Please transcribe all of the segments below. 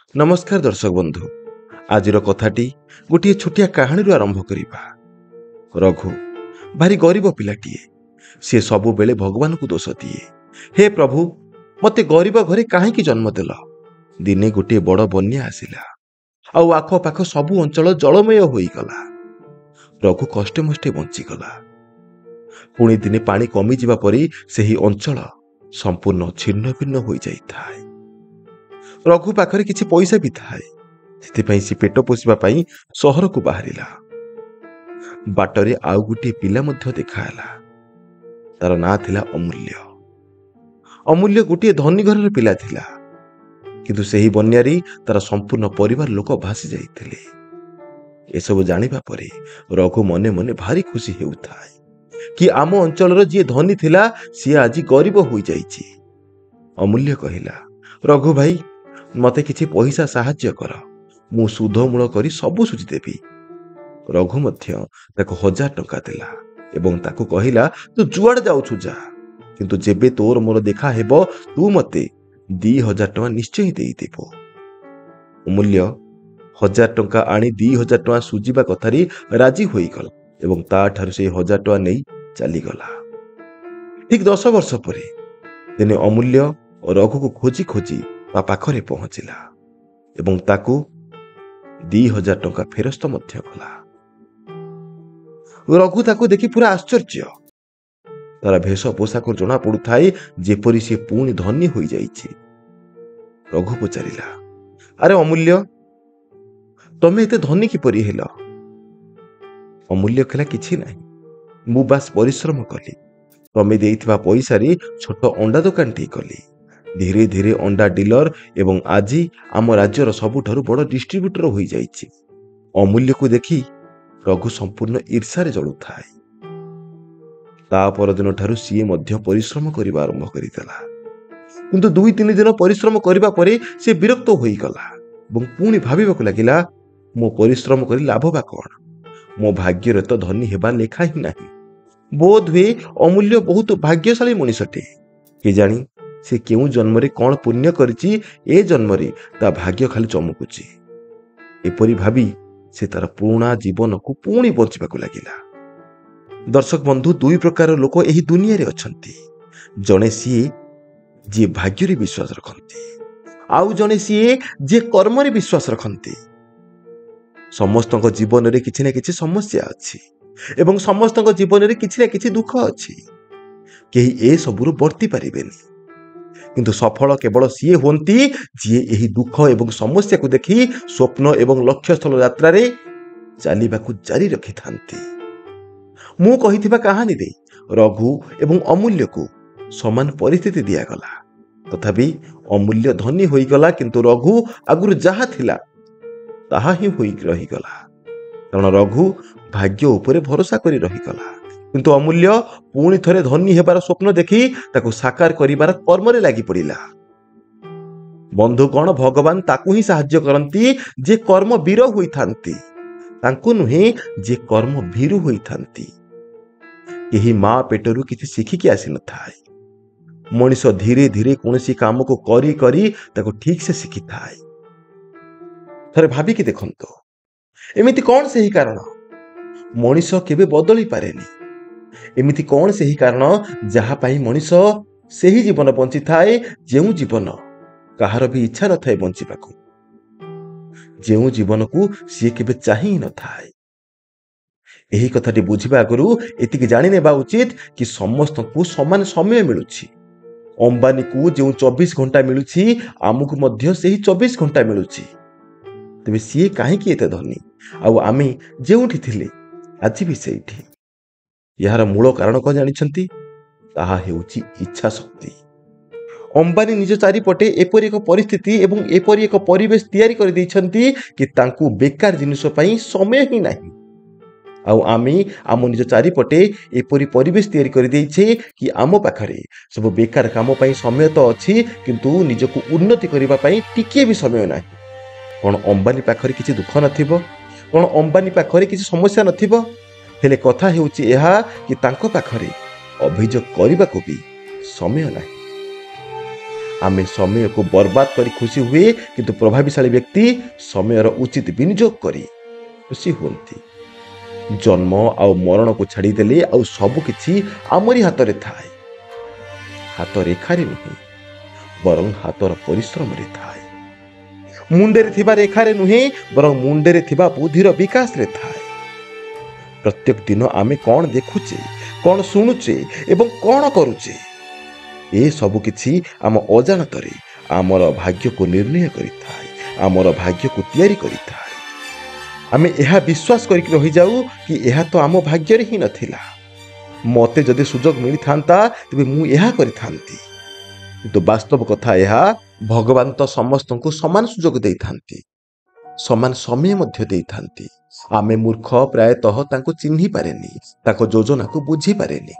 नमस्कार दर्शक बंधु। आज कथाटी गोटे छोटिया कहानी आरंभ करिबा। रघु भारी गरीब पिलाटीए। सी सबु बेले भगवान को दोष दिए। हे प्रभु, मते गरीब घरे काहेकि जन्म देल। दिने गोटे बड़ बन्या आसिला आउ आख पाख सबु अंचल जलमय होईगला। रघु कष्टे मष्टे बंचीगला। पुणी दिने पानी कमी जिबा परी सेही अंचल संपूर्ण छिन्न भिन्न हो जाइथाय। रघु पाखरे किछि पैसा भी थाए, सेथिपाई सी पेट पोषिबा पाई सहर को बाहरिला। बाटरे आउ गोटे पिला मध्य देखाला। तार ना थिला अमूल्य। अमूल्य गोटे धनी घरर पिला थिला, किंतु सेही बन्यारी तार संपूर्ण परिवार लोक भासी जाइथिले। एसबु जानिबा परे रघु मने मने भारी खुशी हेउथाय कि आम अंचलर जी धनी थिला सी आज गरीब हो जाइछि। अमूल्य कहिला, रघु भाई, मते किछि पैसा साहाय्य कर, मु सुध मूल करी सबु सुझी देबी। रघु मध्य ताको 1000 टंका देला एवं ताको कहिला, तू जुआड़ जाउछु जा, किंतु जेबे तोर मोर देखा हेबो तू मते 2000 टंका निश्चय देई देबो। अमूल्य 1000 टंका आनी 2000 टंका सुझीबा कथारी राजी होई गल एवं ता ठारु से 1000 टंका नेई चली गला। ठीक 10 वर्ष परे दिने अमूल्य रघु को खोजी खोजी ता पाखरे पहुंचिला एवं ताकू 2000 टंका फेरस्त मध्य कला। रघु ताकू देखि पूरा आश्चर्य। तार भेष पोशाक जना पड़ुथाए जेपरी से पुणी धनी हो जाइछि। रघु पचारिला, अरे अमूल्य, तमे एते धनी किपरि हेल? अमूल्य कहला, किछि नाही, मु बास परिश्रम कली। तमे देइथिबा पैसा रे छोट अंडा दुकान टी कली। धीरे धीरे अंडा डीलर एवं आज आम राज्यर सबुठारु बड़ डिस्ट्रीब्यूटर हो जाइछि। अमूल्य को देखी रघु संपूर्ण ईर्षारे जलुथाए। ता परदिन ठारु सीए मध्य परिश्रम करिबा आरंभ करितला, किंतु 2-3 दिन परिश्रम करिबा परे से विरक्त होई गला एवं पुणी भाबिबाकु लागिला, मो परिश्रम करी लाभ बा कोन? मो भाग्यर तो धनी हेबा लेखा ही नाही। बोध हुए अमूल्य बहुत भाग्यशाली मनुष्यटे। के जानी से केउ जन्मरे कौन पुण्य करिछि, ए जन्मरे ता भाग्य खाली चमकुछि। एपरि भाबी से तार पुराणा जीवन को पुणी बंचिबाकु लागिला। दर्शक बंधु, 2 प्रकार लोक एही दुनिया रे अछंती। जने सीए जे भाग्य रे विश्वास रखंती, आउ जने सीए जे कर्म रे विश्वास रखंती। समस्तक जीवन रे किछि ना किछि समस्या अछि एवं समस्तक जीवन रे किछि ना किछि दुख अछि। केही ए सबुरु वर्ती पारिबेनी, किंतु सफल केवल सीए होती जी एही दुख एवं समस्या को देखी स्वप्न एवं लक्ष्य स्थल यात्रा रे चलिबाकु जारी रखि थांती। मु कहिथिबा कहानी रे रघु एवं अमूल्य को समान परिस्थिति दिया गला, तथापि अमूल्य धनी होई गला, किंतु रघु आगुरु जहा थिला ताहा ही होई रही गला। कारण रघु भाग्य उपरे भरोसा करी रही गला, किंतु अमूल्य पुणी थरे धनी हेबार स्वप्न देखी ताकू साकार करिबार कर्म रे लागि पड़िला। बंधुगण, भगवान ताकू ही साहाय्य करंती जे कर्म वीर होई थांती, तांकू नुहे जे कर्म भीरु होई थांती। एही मां पेटरू किछि शिखिकी आसी न थाए। मनुष्य धीरे धीरे कोनोसी काम को करी करी ताकू ठीक से शिखि थाए। थरे भाबी कि देखंतो, एमिति कोन सेही कारण मनुष्य केबे बदली पारेनी? एमिति कौन सेही कारण जहा पाई मनुष्य सेही जीवन बंची थाए जेउ जीवन कहार भी इच्छा न थाए बंचिबाकू, जेउ जीवन को सी केबे चाहि न थाए। एही कथाटी बुझिबा आगरु एतिकी जानि नेबा उचित कि समस्त को समान समय मिलुछि। अंबानी को जो 24 घंटा मिलुछि, आमुकु मध्य सेही 24 घंटा मिलुछि। तबे सी काहेकि एते धनी आउ आमे जेउठी थिले आज भी सेठी? यार मूल कारण कौन जानिछंती? ताहा हेउची इच्छा शक्ति। अंबानी निज चारिपटे एपरि एक परिस्थिति एवं एपरि एक परिवेश तैयारी कर दैछंती कि तांकू बेकार जिनिस पई समय ही नाही। आउ आमी आम निज चारिपटे एपरि परिवेश तैयारी कर दैछे कि आम पाखरे सब बेकार काम पई समय तो अछि, किंतु निजको उन्नति करिबा पई टिके भी समय नाही। कोन अंबानी पाखरे किछि दुख नथिबो? कोन अंबानी पाखरे किछि समस्या नथिबो? हेले कथा हेउची एहा कि तांको पाखरे अभियोग करिबाकू भी समय नाही। ଆମେ ସମୟକୁ ବର୍ବାଦ କରି ଖୁସି ହୁଏ, କିନ୍ତୁ ପ୍ରଭାବଶାଳୀ ବ୍ୟକ୍ତି ସମୟର ଉଚିତ ବିନିଯୋଗ କରି ଖୁସି ହୁଅନ୍ତି। ଜନ୍ମ ଆଉ ମରଣକୁ ଛାଡ଼ିଦେଲେ ଆଉ ସବୁ କିଛି ଆମରି ହାତରେ ଥାଏ। ହାତ ରେଖାରେ ନୁହେଁ, ବରଂ ହାତର ପରିଶ୍ରମରେ ଥାଏ। ମୁଣ୍ଡରେ ଥିବା ରେଖାରେ ନୁହେଁ, ବରଂ ମୁଣ୍ଡରେ ଥିବା ବୁଦ୍ଧିର ବିକାଶରେ ଥାଏ। ପ୍ରତ୍ୟେକ ଦିନ ଆମେ କ'ଣ ଦେଖୁଛେ, କ'ଣ ଶୁଣୁଛେ ଏବଂ କ'ଣ କରୁଛେ, ଏ ସବୁ କିଛି ଆମ ଅଜାଣତରେ ଆମର ଭାଗ୍ୟକୁ ନିର୍ଣ୍ଣୟ କରିଥାଏ, ଆମର ଭାଗ୍ୟକୁ ତିଆରି କରିଥାଏ। ଆମେ ଏହା ବିଶ୍ୱାସ କରିକି ରହିଯାଉ କି ଏହା ତ ଆମ ଭାଗ୍ୟରେ ହିଁ ନଥିଲା। ମୋତେ ଯଦି ସୁଯୋଗ ମିଳିଥାନ୍ତା ତେବେ ମୁଁ ଏହା କରିଥାନ୍ତି। କିନ୍ତୁ ବାସ୍ତବ କଥା ଏହା, ଭଗବାନ ତ ସମସ୍ତଙ୍କୁ ସମାନ ସୁଯୋଗ ଦେଇଥାନ୍ତି, ସମାନ ସମୟ ମଧ୍ୟ ଦେଇଥାନ୍ତି। ଆମେ ମୂର୍ଖ ପ୍ରାୟତଃ ତାଙ୍କୁ ଚିହ୍ନି ପାରେନି, ତାଙ୍କ ଯୋଜନାକୁ ବୁଝିପାରେନି।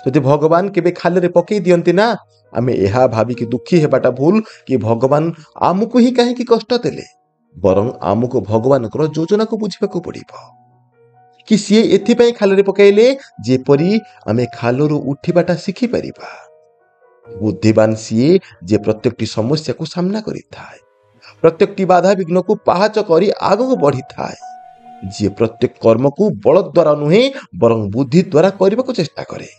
ଯଦି ଭଗବାନ କେବେ ଖାଲିରେ ପକେଇ ଦିଅନ୍ତି ନା, ଆମେ ଏହା ଭାବିକି ଦୁଃଖୀ ହେବାଟା ଭୁଲ କି ଭଗବାନ ଆମକୁ ହିଁ କାହିଁକି କଷ୍ଟ ଦେଲେ। ବରଂ ଆମକୁ ଭଗବାନଙ୍କର ଯୋଜନାକୁ ବୁଝିବାକୁ ପଡ଼ିବ କି ସିଏ ଏଥିପାଇଁ ଖାଲରେ ପକାଇଲେ ଯେପରି ଆମେ ଖାଲରୁ ଉଠିବାଟା ଶିଖିପାରିବା। ବୁଦ୍ଧିମାନ ସିଏ ଯେ ପ୍ରତ୍ୟେକଟି ସମସ୍ୟାକୁ ସାମ୍ନା କରିଥାଏ, ପ୍ରତ୍ୟେକଟି ବାଧାବିଘ୍ନକୁ ପାହାଚ କରି ଆଗକୁ ବଢ଼ିଥାଏ, ଯିଏ ପ୍ରତ୍ୟେକ କର୍ମକୁ ବଳ ଦ୍ୱାରା ନୁହେଁ ବରଂ ବୁଦ୍ଧି ଦ୍ୱାରା କରିବାକୁ ଚେଷ୍ଟା କରେ।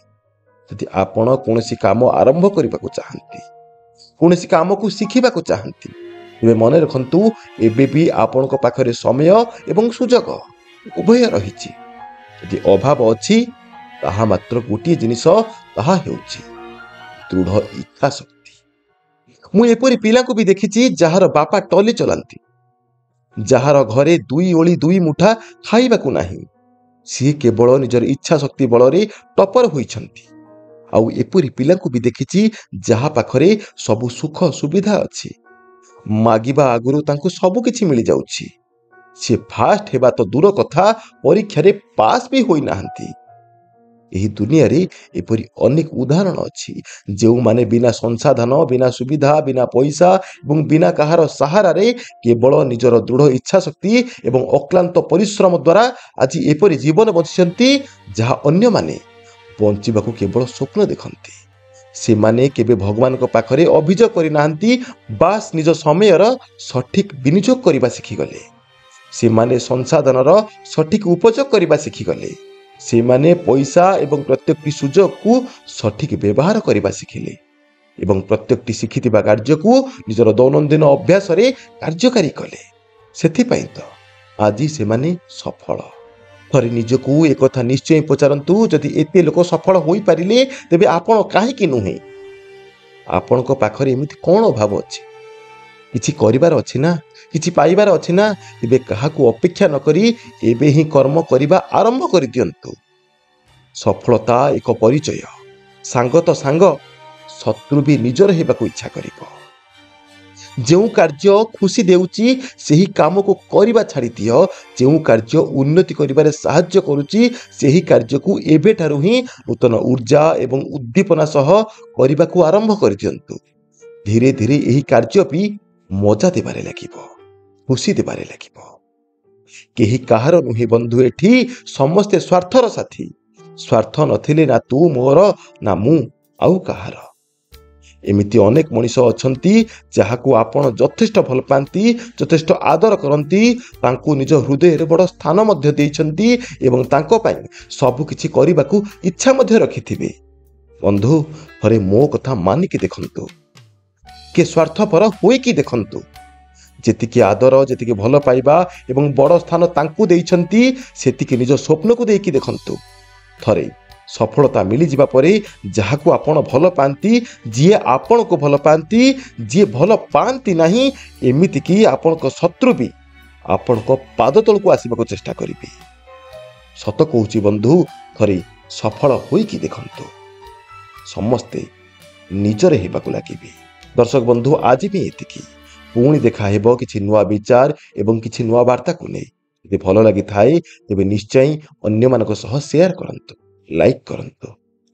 ଯଦି ଆପଣ କୌଣସି କାମ ଆରମ୍ଭ କରିବାକୁ ଚାହାନ୍ତି, କୌଣସି କାମକୁ ଶିଖିବାକୁ ଚାହାନ୍ତି, ତେବେ ମନେ ରଖନ୍ତୁ, ଏବେ ବି ଆପଣଙ୍କ ପାଖରେ ସମୟ ଏବଂ ସୁଯୋଗ ଉଭୟ ରହିଛି। ଯଦି ଅଭାବ ଅଛି, ତାହା ମାତ୍ର ଗୋଟିଏ ଜିନିଷ, ତାହା ହେଉଛି ଦୃଢ଼ ଇଚ୍ଛା ଶକ୍ତି। ମୁଁ ଏପରି ପିଲାଙ୍କୁ ବି ଦେଖିଛି ଯାହାର ବାପା ଟଲି ଚଲାନ୍ତି, ଯାହାର ଘରେ 2 ଓଳି 2 ମୁଠା ଖାଇବାକୁ ନାହିଁ। ସିଏ କେବଳ ନିଜର ଇଚ୍ଛା ଶକ୍ତି ବଳରେ ଟପର ହୋଇଛନ୍ତି। ଆଉ ଏପରି ପିଲାଙ୍କୁ ବି ଦେଖିଛି ଯାହା ପାଖରେ ସବୁ ସୁଖ ସୁବିଧା ଅଛି, ମାଗିବା ଆଗରୁ ତାଙ୍କୁ ସବୁ କିଛି ମିଳିଯାଉଛି। ସେ ଫାଷ୍ଟ ହେବା ତ ଦୂର କଥା, ପରୀକ୍ଷାରେ ପାସ୍ ବି ହୋଇନାହାନ୍ତି। ଏହି ଦୁନିଆରେ ଏପରି ଅନେକ ଉଦାହରଣ ଅଛି, ଯେଉଁମାନେ ବିନା ସଂସାଧନ, ବିନା ସୁବିଧା, ବିନା ପଇସା ଏବଂ ବିନା କାହାର ସାହାରାରେ କେବଳ ନିଜର ଦୃଢ଼ ଇଚ୍ଛା ଶକ୍ତି ଏବଂ ଅକ୍ଲାନ୍ତ ପରିଶ୍ରମ ଦ୍ୱାରା ଆଜି ଏପରି ଜୀବନ ବଞ୍ଚିଛନ୍ତି ଯାହା ଅନ୍ୟମାନେ ବଞ୍ଚିବାକୁ କେବଳ ସ୍ୱପ୍ନ ଦେଖନ୍ତି। ସେମାନେ କେବେ ଭଗବାନଙ୍କ ପାଖରେ ଅଭିଯୋଗ କରିନାହାନ୍ତି, ବାସ୍ ନିଜ ସମୟର ସଠିକ ବିନିଯୋଗ କରିବା ଶିଖିଗଲେ। ସେମାନେ ସଂସାଧନର ସଠିକ ଉପଯୋଗ କରିବା ଶିଖିଗଲେ। ସେମାନେ ପଇସା ଏବଂ ପ୍ରତ୍ୟେକଟି ସୁଯୋଗକୁ ସଠିକ ବ୍ୟବହାର କରିବା ଶିଖିଲେ ଏବଂ ପ୍ରତ୍ୟେକଟି ଶିଖିଥିବା କାର୍ଯ୍ୟକୁ ନିଜର ଦୈନନ୍ଦିନ ଅଭ୍ୟାସରେ କାର୍ଯ୍ୟକାରୀ କଲେ। ସେଥିପାଇଁ ତ ଆଜି ସେମାନେ ସଫଳ। ଥରେ ନିଜକୁ ଏକଥା ନିଶ୍ଚୟ ପଚାରନ୍ତୁ, ଯଦି ଏତେ ଲୋକ ସଫଳ ହୋଇପାରିଲେ ତେବେ ଆପଣ କାହିଁକି ନୁହେଁ? ଆପଣଙ୍କ ପାଖରେ ଏମିତି କ'ଣ ଅଭାବ ଅଛି? କିଛି କରିବାର ଅଛି ନା, କିଛି ପାଇବାର ଅଛି ନା, ତେବେ କାହାକୁ ଅପେକ୍ଷା ନ କରି ଏବେ ହିଁ କର୍ମ କରିବା ଆରମ୍ଭ କରିଦିଅନ୍ତୁ। ସଫଳତା ଏକ ପରିଚୟ। ସାଙ୍ଗ ତ ସାଙ୍ଗ, ଶତ୍ରୁ ବି ନିଜର ହେବାକୁ ଇଚ୍ଛା କରିବ। ଯେଉଁ କାର୍ଯ୍ୟ ଖୁସି ଦେଉଛି ସେହି କାମକୁ କରିବା ଛାଡ଼ିଦିଅ। ଯେଉଁ କାର୍ଯ୍ୟ ଉନ୍ନତି କରିବାରେ ସାହାଯ୍ୟ କରୁଛି ସେହି କାର୍ଯ୍ୟକୁ ଏବେଠାରୁ ହିଁ ନୂତନ ଉର୍ଜା ଏବଂ ଉଦ୍ଦୀପନା ସହ କରିବାକୁ ଆରମ୍ଭ କରିଦିଅନ୍ତୁ। ଧୀରେ ଧୀରେ ଏହି କାର୍ଯ୍ୟ ବି ମଜା ଦେବାରେ ଲାଗିବ, ଖୁସି ଦେବାରେ ଲାଗିବ। କେହି କାହାର ନୁହେଁ ବନ୍ଧୁ, ଏଠି ସମସ୍ତେ ସ୍ୱାର୍ଥର ସାଥୀ। ସ୍ୱାର୍ଥ ନଥିଲେ ନା ତୁ ମୋର, ନା ମୁଁ ଆଉ କାହାର। ଏମିତି ଅନେକ ମଣିଷ ଅଛନ୍ତି ଯାହାକୁ ଆପଣ ଯଥେଷ୍ଟ ଭଲ ପାଆନ୍ତି, ଯଥେଷ୍ଟ ଆଦର କରନ୍ତି, ତାଙ୍କୁ ନିଜ ହୃଦୟରେ ବଡ଼ ସ୍ଥାନ ମଧ୍ୟ ଦେଇଛନ୍ତି ଏବଂ ତାଙ୍କ ପାଇଁ ସବୁ କିଛି କରିବାକୁ ଇଚ୍ଛା ମଧ୍ୟ ରଖିଥିବେ। ବନ୍ଧୁ, ଥରେ ମୋ କଥା ମାନିକି ଦେଖନ୍ତୁ, କିଏ ସ୍ୱାର୍ଥପର ହୋଇକି ଦେଖନ୍ତୁ। ଯେତିକି ଆଦର, ଯେତିକି ଭଲ ପାଇବା ଏବଂ ବଡ଼ ସ୍ଥାନ ତାଙ୍କୁ ଦେଇଛନ୍ତି, ସେତିକି ନିଜ ସ୍ୱପ୍ନକୁ ଦେଇକି ଦେଖନ୍ତୁ। ଥରେ ସଫଳତା ମିଳିଯିବା ପରେ ଯାହାକୁ ଆପଣ ଭଲ ପାଆନ୍ତି, ଯିଏ ଆପଣଙ୍କୁ ଭଲ ପାଆନ୍ତି, ଯିଏ ଭଲ ପାଆନ୍ତି ନାହିଁ, ଏମିତିକି ଆପଣଙ୍କ ଶତ୍ରୁ ବି ଆପଣଙ୍କ ପାଦ ତଳକୁ ଆସିବାକୁ ଚେଷ୍ଟା କରିବେ। ସତ କହୁଛି ବନ୍ଧୁ, ଥରେ ସଫଳ ହୋଇକି ଦେଖନ୍ତୁ, ସମସ୍ତେ ନିଜରେ ହେବାକୁ ଲାଗିବେ। ଦର୍ଶକ ବନ୍ଧୁ, ଆଜି ବି ଏତିକି। ପୁଣି ଦେଖା ହେବ କିଛି ନୂଆ ବିଚାର ଏବଂ କିଛି ନୂଆ ବାର୍ତ୍ତାକୁ ନେଇ। ଯଦି ଭଲ ଲାଗିଥାଏ ତେବେ ନିଶ୍ଚୟ ଅନ୍ୟମାନଙ୍କ ସହ ସେୟାର କରନ୍ତୁ, ଲାଇକ୍ କରନ୍ତୁ।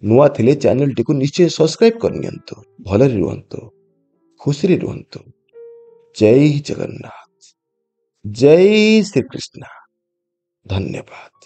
ନୂଆ ଥିଲେ ଚ୍ୟାନେଲଟିକୁ ନିଶ୍ଚୟ ସବସ୍କ୍ରାଇବ କରିନିଅନ୍ତୁ। ଭଲରେ ରୁହନ୍ତୁ, ଖୁସିରେ ରୁହନ୍ତୁ। ଜୟ ଜଗନ୍ନାଥ, ଜୟ ଶ୍ରୀକୃଷ୍ଣ। ଧନ୍ୟବାଦ।